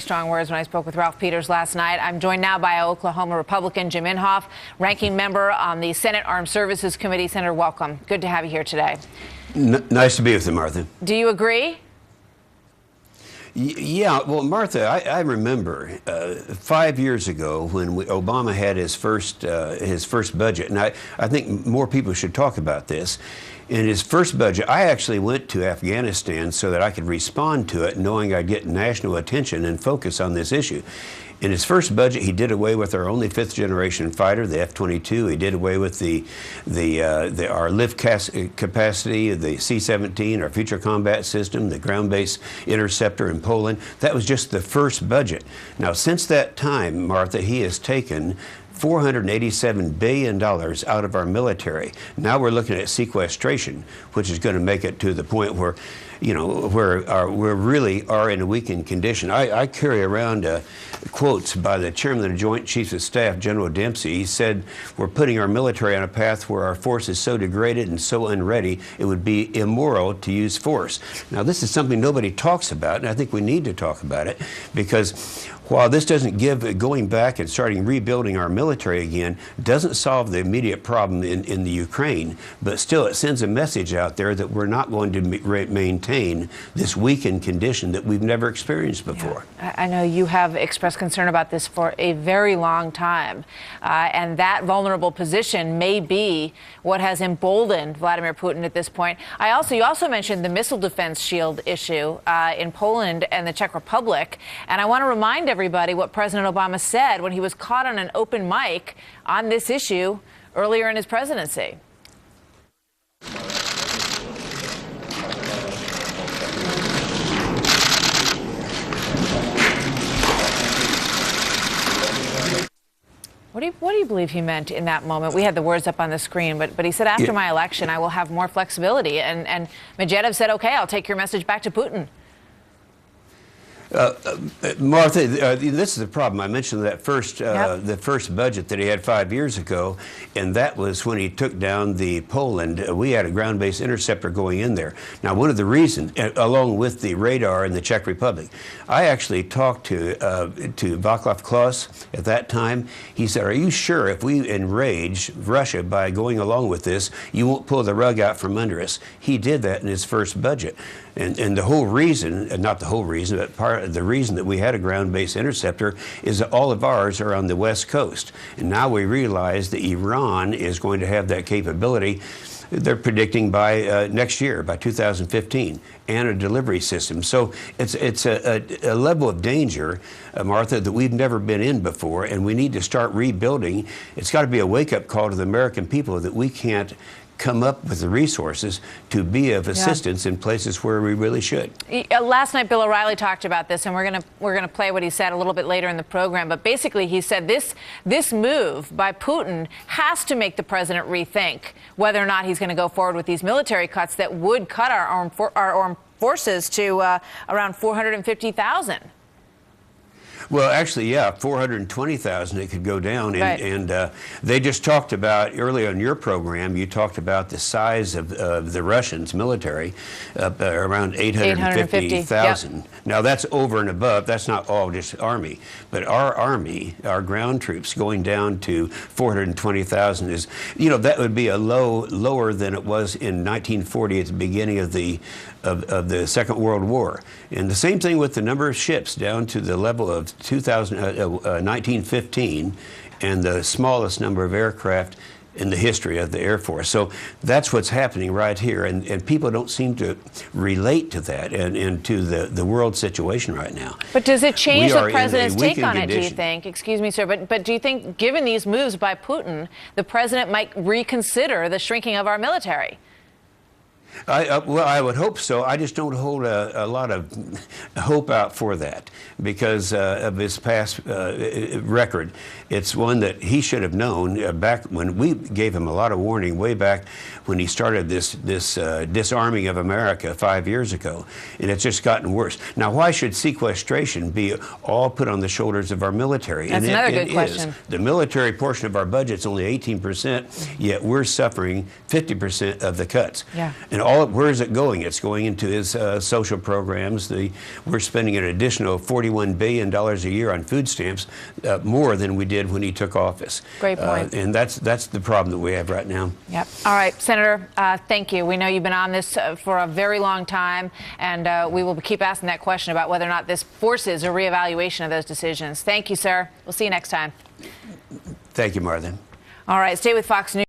Strong words when I spoke with Ralph Peters last night. I'm joined now by Oklahoma Republican Jim Inhofe, ranking member on the Senate Armed Services Committee. Senator, welcome. Good to have you here today. Nice to be with you, Martha. Do you agree? Yeah, well, Martha, I remember 5 years ago when Obama had his first budget, and I think more people should talk about this. In his first budget, I actually went to Afghanistan so that I could respond to it, knowing I'd get national attention and focus on this issue. In his first budget, he did away with our only fifth-generation fighter, the F-22. He did away with our lift capacity, the C-17, our future combat system, the ground-based interceptor in Poland. That was just the first budget. Now, since that time, Martha, he has taken $487 billion out of our military. Now we're looking at sequestration, which is going to make it to the point where, you know, we really are in a weakened condition. I carry around quotes by the chairman of the Joint Chiefs of Staff, General Dempsey. He said, we're putting our military on a path where our force is so degraded and so unready, it would be immoral to use force. Now, this is something nobody talks about, and I think we need to talk about it, because while this doesn't give, going back and starting rebuilding our military again, doesn't solve the immediate problem in the Ukraine, but still it sends a message out there that we're not going to maintain this weakened condition that we've never experienced before. Yeah. I know you have expressed concern about this for a very long time, and that vulnerable position may be what has emboldened Vladimir Putin at this point. You also mentioned the missile defense shield issue in Poland and the Czech Republic, and I want to remind everybody what President Obama said when he was caught on an open mic on this issue earlier in his presidency. What do you believe he meant in that moment? We had the words up on the screen, but he said, after my election, I will have more flexibility. And Medvedev said, OK, I'll take your message back to Putin. Martha, this is the problem. I mentioned that the first budget that he had 5 years ago, and that was when he took down the Poland. We had a ground-based interceptor going in there. Now, one of the reasons, along with the radar in the Czech Republic, I actually talked to Václav Klaus at that time. He said, are you sure if we enrage Russia by going along with this, you won't pull the rug out from under us? He did that in his first budget. And the whole reason, not the whole reason, but part of the reason that we had a ground-based interceptor is that all of ours are on the West Coast. And now we realize that Iran is going to have that capability. They're predicting by next year, by 2015, and a delivery system. So it's a level of danger, Martha, that we've never been in before, and we need to start rebuilding. It's got to be a wake-up call to the American people that we can't come up with the resources to be of assistance in places where we really should. Last night, Bill O'Reilly talked about this, and we're gonna play what he said a little bit later in the program. But basically, he said this move by Putin has to make the president rethink whether or not he's going to go forward with these military cuts that would cut our armed forces to around 450,000. Well, actually, yeah, 420,000 it could go down. And they just talked about, earlier in your program, you talked about the size of the Russians' military, around 850,000. Yep. Now, that's over and above. That's not all just Army. But our Army, our ground troops, going down to 420,000 is, you know, that would be a lower than it was in 1940 at the beginning of the Second World War. And the same thing with the number of ships, down to the level of 1915, and the smallest number of aircraft in the history of the Air Force. So that's what's happening right here, and people don't seem to relate to that and to the world situation right now. But does it change the president's take on it, do you think? Excuse me, sir, but do you think, given these moves by Putin, the president might reconsider the shrinking of our military? Well, I would hope so. I just don't hold a lot of hope out for that because of his past record. It's one that he should have known back when we gave him a lot of warning way back when he started this disarming of America 5 years ago, and it's just gotten worse. Now, why should sequestration be all put on the shoulders of our military? That's another good question. The military portion of our budget is only 18%, yet we're suffering 50% of the cuts. Yeah. And where is it going? It's going into his social programs. We're spending an additional $41 billion a year on food stamps, more than we did when he took office. Great point. And that's the problem that we have right now. Yep. All right, Senator, thank you. We know you've been on this for a very long time, and we will keep asking that question about whether or not this forces a reevaluation of those decisions. Thank you, sir. We'll see you next time. Thank you, Martha. All right, stay with Fox News.